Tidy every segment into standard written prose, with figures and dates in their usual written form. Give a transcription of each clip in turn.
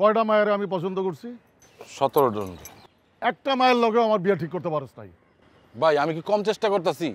কয়টা মায়ের আমি পছন্দ করছি? 17 জন। একটা মায়ের লগেও আমার বিয়ে ঠিক করতে পারস নাই। ভাই আমি কি কম চেষ্টা করতেছি?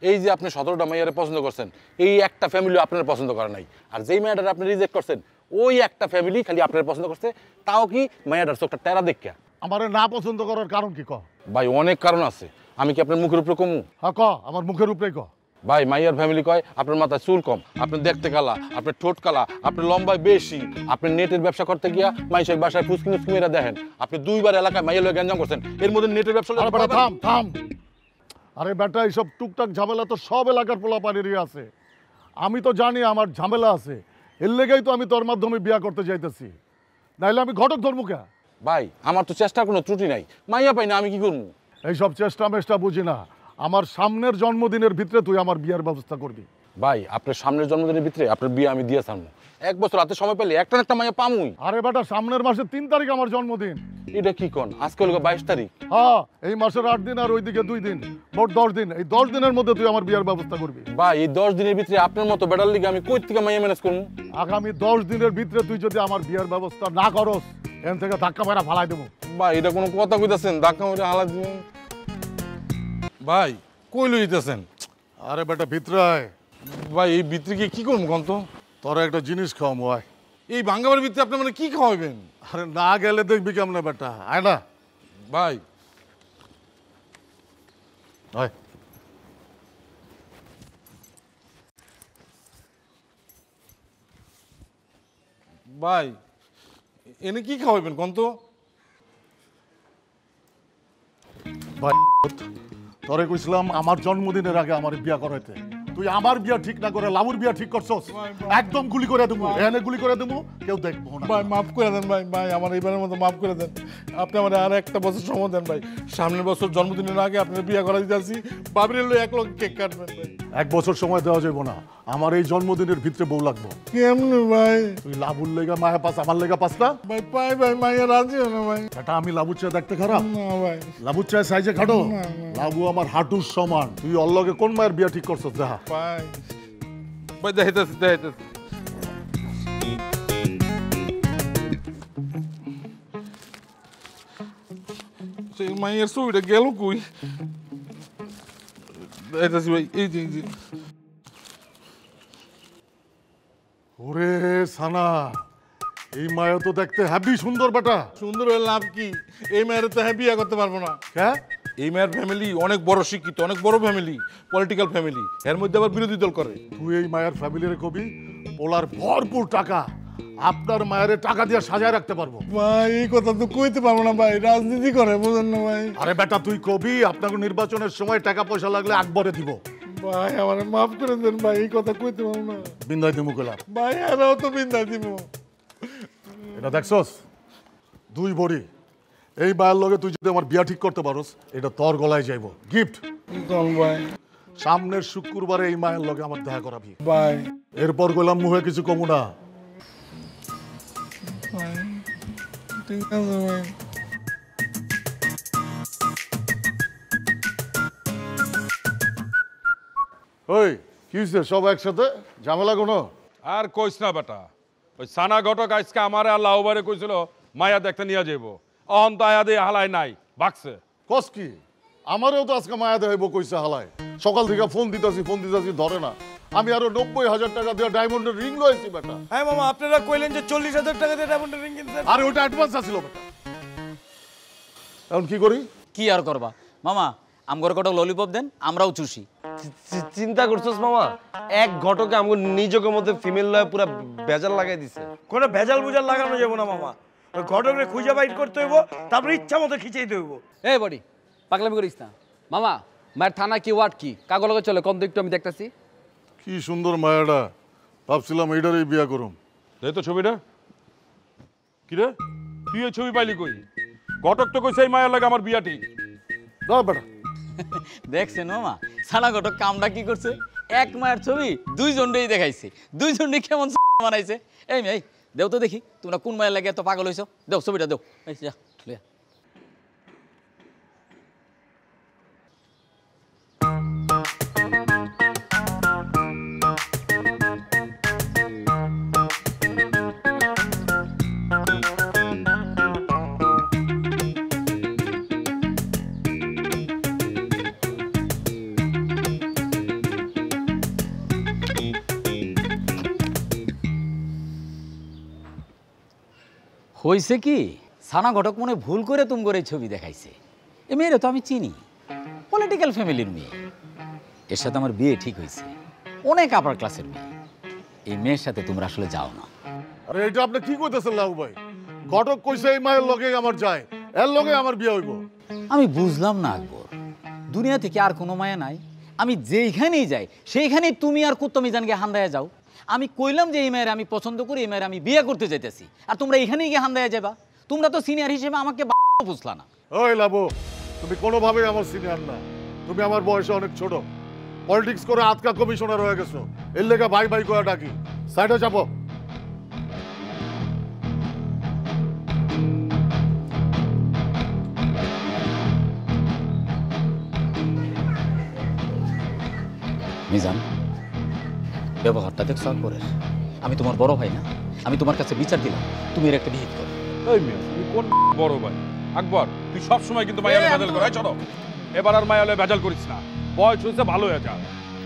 এই যে আপনি 17টা মেয়েরে পছন্দ করছেন, এই একটা ফ্যামিলি আপনার পছন্দ করে নাই। আর যেই মেয়েটার আপনি রিজেক্ট করছেন, ওই একটা ফ্যামিলি খালি আপনার পছন্দ করছে, তাও কি মেয়েটার চোখটা টেরা দেখা। আমার না পছন্দ করার কারণ কি ক? ভাই অনেক কারণ আছে, আমি কি আপনার মুখের উপরে কমু? হ্যাঁ ক, আমার মুখের উপরে ক। ভাই মাইয়ার ফ্যামিলি কয় আপনার মাথায় চুল কম, আপনি দেখতে কালা, আপনার ঠোঁট কালা, আপনার লম্বায় বেশি, আপনি নেটের ব্যবসা করতে গিয়া মাইশের বাসায় ফুসকিনি মেয়েরা দেখেন, আপনি 2বার এলাকায় মাইয়ের লয়ে গ্যাঞ্জাম করছেন, এর মধ্যে নেটের ব্যবসা। আরে বেটা থাম থাম। আরে বেটা এইসব টুকটাক ঝামেলা তো সব এলাকার পোলাপানেরই আছে। আমি তো জানি আমার ঝামেলা আছে, এর লেগেই তো আমি তোর মাধ্যমে বিয়া করতে যাইতেছি, নাইলে আমি ঘটক ধর্মুকা। ভাই আমার তো চেষ্টার কোনো ত্রুটি নাই, মাইয়া পাই না, আমি কি করবো? এইসব চেষ্টা মেষ্টা বুঝি না। আমার সামনের জন্মদিনের ভিতরে তুই আমার বিয়ার ব্যবস্থা করবি। ভাই আপনার সামনের জন্মদিনের ভিতরে আপনার বিয়ে আমি দিয়ে ছাড়বো। 1 বছর হাতে সময় পেলে একটা না একটা মাইয়া পামুই। আরে বেটা সামনের মাসের 3 তারিখ আমার জন্মদিন। এটা কি কোন? আজকে হলো 22 তারিখ। হ্যাঁ, এই মাসের 8 দিন আর ওইদিকে 2 দিন, মোট 10 দিন। এই 10 দিনের মধ্যে তুই আমার বিয়ার ব্যবস্থা করবি। ভাই এই 10 দিনের ভিতরে আপনার মতো বেটার লিগে আমি কই থেকে মাইয়া ম্যানেজ করবো? আগামী 10 দিনের ভিতরে তুই যদি আমার বিয়ার ব্যবস্থা না করস, এখান থেকে ধাক্কা মেরা ফালাই দেবো। ভাই এটা কোনো কথা কইতাছেন? ধাক্কা মেরে হালা দিবেন? ভাই কই লইতেছেন? আরে বেটা ভিতরে আয়। ভাই এই ভিতরে গিয়ে কি করবো কোন তো? তোরা একটা জিনিস খাওয়াবো আয়। এই ভাঙ্গাবার ভিতরে আপনি মানে কি খাওয়াবেন? আরে না গেলে দেখবি কেমনে বেটা, আয় না। ভাই আয়। ভাই এনে কি খাওয়াবেন কোন তো? ভাই তোরে কইছিলাম আমার জন্মদিনের আগে আমার বিয়া করাইতে, তুই আমার বিয়া ঠিক না করে লাবুর বিয়া ঠিক করছস। একদম গুলি করে দেবো, এখানে গুলি করে দেবো, কেউ দেখবো না। ভাই মাফ করে দেন ভাই, ভাই আমার এইবারের মতো মাফ করে দেন। আপনি আমার আর একটা বছর সময় দেন ভাই। সামনের বছর জন্মদিনের আগে আপনার বিয়ে করা দিতে আসি, বাবির লই 1 লক্ষ কেক কাটবেন ভাই। 1 বছর সময় দেওয়া যাবে না, আমার এই জন্মদিনের ভিতরে বউ লাগবো। কেমনে ভাই? তুই লাবুর লেগা মায়া পাস, আমার লেগা পাস না ভাই পাই ভাই, মাইয়া রাজি না ভাই। এটা আমি লাবুর চায় দেখতে খারাপ না ভাই। লাবুর চায় সাইজে খাটো, লাবু আমার হাঁটুর সমান। তুই ওর লগে কোন মায়ের বিয়া ঠিক করছস? দেখা ভাই ভাই দেখাইতেছি দেখাইতেছি। সেই মাইয়ের ছবিটা গেল কই? দেখাইতেছি ভাই, এই যে এই যে। ওরে সানা, এই মায়া তো দেখতে হ্যাপি সুন্দর বেটা। সুন্দর হয়ে লাভ কি? এই মেয়ের তো হ্যাঁ বিয়ে করতে পারবো না। হ্যাঁ, এই মেয়ের ফ্যামিলি অনেক বড় শিক্ষিত, অনেক বড় ফ্যামিলি, পলিটিক্যাল ফ্যামিলি, এর মধ্যে আবার বিরোধী দল করে। তুই এই মায়ের ফ্যামিলির কবি, পোলার ভরপুর টাকা, আপনার মায়ের টাকা দিয়ে সাজায় রাখতে পারবো। ভাই এই কথা তো কইতে পারবো না ভাই, রাজনীতি করে বুঝেন না ভাই। আরে বেটা তুই কবি, আপনাকে নির্বাচনের সময় টাকা পয়সা লাগলে আকবরে দিব। ভাই আমার মাফ করে দেন ভাই, এই কথা কইতে পারবো না বিন্দাই দিমু কইলাম। ভাই। আরও তো বিন্দা দিব। এটা দেখছস 2 ভরি, এই মায়ের লগে তুই যদি আমার বিয়া ঠিক করতে পারোস, এটা তোর গলায় যাইব গিফট। কোন ভাই? সামনের শুক্রবারে এই মায়ের লগে আমার দেখা করাবি ভাই। এরপর কইলাম মুহে কিছু কমু না। ঠিক আছে ভাই। ওই কি হইছে সব একসাথে, ঝামেলা কোনো? আর কইস না বেটা, ওই সানা ঘটক আজকে আমারে আর লাউবারে কইছিল মায়া দেখতে নিয়ে যাইব, অহন তো আয়া দিয়ে হালাই নাই, ভাগছে। কস কি? আমারও তো আজকে মায়া দেখাইব কইছে হালায়। সকাল থেকে ফোন দিতাছি ধরে না। আমি আরো 90,000 টাকা দিয়ে ডায়মন্ডের রিং লইছি বেটা। হ্যাঁ মামা, আপনারা কইলেন যে 40,000 টাকা দিয়ে ডায়মন্ডের রিং কিনছেন। আরে ওটা অ্যাডভান্স আছিল বেটা। এখন কি করি? কি আর করবা মামা, আমগর কটা ললিপপ দেন, আমরাও চুষি। চিন্তা করছস মামা, এক ঘটকে আমগো নিজের মধ্যে ফিমেল লয় পুরা ভেজাল লাগাই দিছে। কোনো ভেজাল বুজাল লাগানো যাবো না মামা, ওই ঘটকরে খুঁজে বাইট করতে হইব, তারপর ইচ্ছা মতো খিচাইতে হইব। এই বডি পাগলামি করিস না মামা। মায়ের থানা কি ওয়ার্ড কি কাগজ লগে চলে কম তো একটু আমি দেখতেছি। কি সুন্দর মায়াটা, ভাবছিলাম এইটারই বিয়া করুম। এই তো ছবিটা কি রে, তুই এই ছবি পাইলি কই? ঘটক তো কইছে এই মায়ের লাগে আমার বিয়া ঠিক। দাও বেটা। দেখছেন মামা, সানা ঘটক কামটা কি করছে? এক মায়ের ছবি দুইজনই দেখাইছে, দুইজনই কেমন বানাইছে। এই মেয়ে দেও তো দেখি, তোমরা কোন মায়ের লাগে এত পাগল হইছো? দেও ছবিটা দেও। এই যা লইয়া। হয়েছে কি সানা ঘটক মনে ভুল করে তুমি করে এই ছবি দেখাইছে এ মেয়েরা তো আমি চিনি পলিটিক্যাল ফ্যামিলির মেয়ে এর সাথে আমার বিয়ে ঠিক হয়েছে অনেক আপার ক্লাসের মেয়ে এই মেয়ের সাথে তোমরা আসলে যাও না আরে এটা আপনি কি কইতেছেন লাউ ভাই? ঘটক কইছে এই মায়ের লগে আমার যায়, এর লগে আমার বিয়ে হইব। আমি বুঝলাম না আকবর দুনিয়া থেকে আর কোনো মায়া নাই আমি যেইখানেই যাই সেইখানেই তুমি আর কুত্তমিজানকে হান্দায় যাও আমি কইলাম যে এই মেয়ের আমি পছন্দ করি এই মেয়ের আমি বিয়ে করতে চাইতেছি আর তোমরা এইখানেই গিয়ে হান্দায় যাবা তোমরা তো সিনিয়র হিসেবে আমাকে বুঝলা না ওই লাবু, তুমি কোনোভাবেই আমার সিনিয়র না। তুমি আমার বয়সে অনেক ছোট, পলিটিক্স করে আজকা কমিশনার হয়ে গেছো, এর লেগে ভাই ভাই করে ডাকি। সাইডে যাবো। মিজান ব্যবহারটা দেখছো আকবরের আমি তোমার বড় ভাই না আমি তোমার কাছে বিচার দিলাম তুমি এর একটা বিহিত করো এই মিয়া তুমি কোন বড় ভাই আকবর তুই সব সময় কিন্তু মায়ালে ভেজাল কর চলো এবার আর মায়ালে ভেজাল করিস না বয়স হয়েছে ভালো হয়ে যা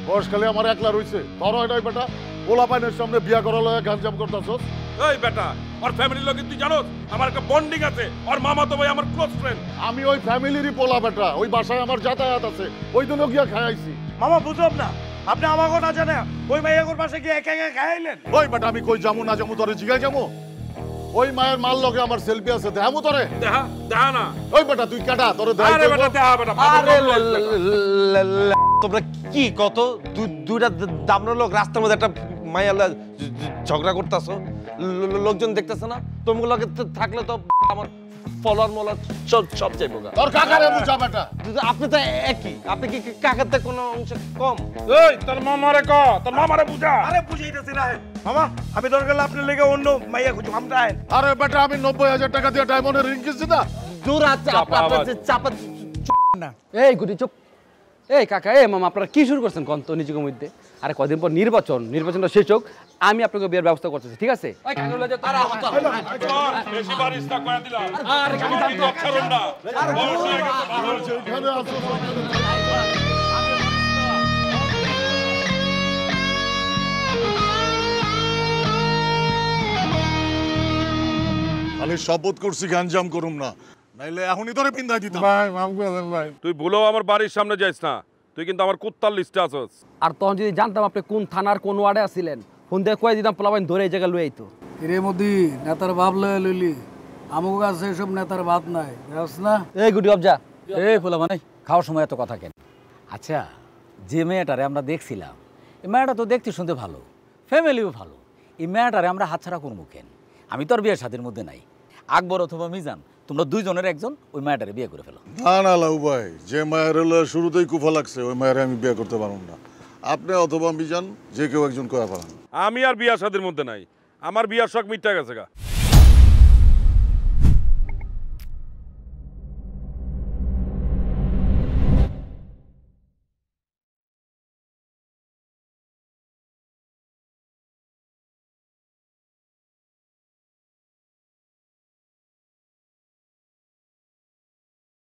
বয়স খালি আমার একলা রইছে, তোর এটাই বেটা ওলা পাইনের সামনে বিয়া করা লয়ে গাঞ্জাম করতেছস। এই বেটা ওর ফ্যামিলির লোক তুই জানোস আমার একটা বন্ডিং আছে ওর মামা তো ভাই আমার ক্লোজ ফ্রেন্ড আমি ওই ফ্যামিলিরই পোলা বেটা, ওই বাসায় আমার যাতায়াত আছে, ওই দিনও গিয়া খাইছি। মামা বুঝলাম না আপনি আমাকে না জানে ওই মাইয়াগোর পাশে গিয়ে একা একা খাইলেন? ওই বেটা আমি কই যামু না যামু তোরে জিগাই যামু? ওই মায়ের মাল লগে আমার সেলফি আছে, দেখামু তোরে? দেখা দেখা না ওই বেটা তুই কাটা তোরে দেখাই আরে বেটা দেখা বেটা আরে তোমরা কি কত দুইটা দামড়া লোক রাস্তার মধ্যে একটা মাইয়া ঝগড়া করতেছো লোকজন দেখতেছে না তোমগুলো থাকলে তো আমার ফলোয়ার মলার সব যাইবো গা। তোর কাকারে বুঝা বেটা। আপনি তো একই, আপনি কি কাকার থেকে কোনো অংশ কম? এই তোর মামারে ক তোর মামারে বুঝা আরে বুঝাইতেছি না মামা, আমি দরকার হলে আপনার লেগে অন্য মাইয়া খুঁজুম আমরা আইন। আরে বেটা আমি 90,000 টাকা দিয়ে ডায়মন্ডের রিং কিনছি না। দূর আছে আপনার চাপা না। এই গুটি চুপ। এই কাকা এই মামা আপনারা কি শুরু করছেন কন্ত নিজের মধ্যে? আরে কদিন পর নির্বাচনটা শেষ হোক আমি আপনাকে বিয়ের ব্যবস্থা করতেছি, ঠিক আছে? বেশি বারিশ না কয়া দিলাম আরে কাকা যান তো। ছাড়ুন না বয়স হয়ে গেছে ভালো যেখানে আছো আমি শপথ করছি গাঞ্জাম করুম না, নাইলে এখনই তোরে পিন্দাই দিতাম। ভাই মাফ করে দেন ভাই। তুই ভুলেও আমার বাড়ির সামনে যাইস না তুই কিন্তু আমার কুত্তার লিস্টে আছস আর তখন যদি জানতাম আপনি কোন থানার কোন ওয়ার্ডে আছিলেন ফোন দিয়ে কয়ে দিতাম পোলাবাইন ধরে এই জায়গায় লুয়ে আইতো। এর মধ্যে নেতার ভাব লয়ে লইলি আমগো কাছে এসব নেতার ভাত নাই বুঝছ না? এই গুটি অবজা এই পোলা মানে খাওয়ার সময় এত কথা কেন? আচ্ছা যে মেয়েটারে আমরা দেখছিলাম এই মেয়েটা তো দেখতে শুনতে ভালো ফ্যামিলিও ভালো এই মেয়েটারে আমরা হাতছাড়া করবো কেন? আমি তো আর বিয়ের সাথের মধ্যে নাই আকবর অথবা মিজান তোমরা দুইজনের একজন ওই মেয়েটারে বিয়ে করে ফেলো। না না লাউ ভাই, যে মায়ের হলো শুরুতেই কুফা লাগছে ওই মায়ের আমি বিয়ে করতে পারবো না। আপনি অথবা মিজান যে কেউ একজন কয়া পারেন। আমি আর বিয়ার সাথের মধ্যে নাই আমার বিয়ার শখ মিটটা গেছে গা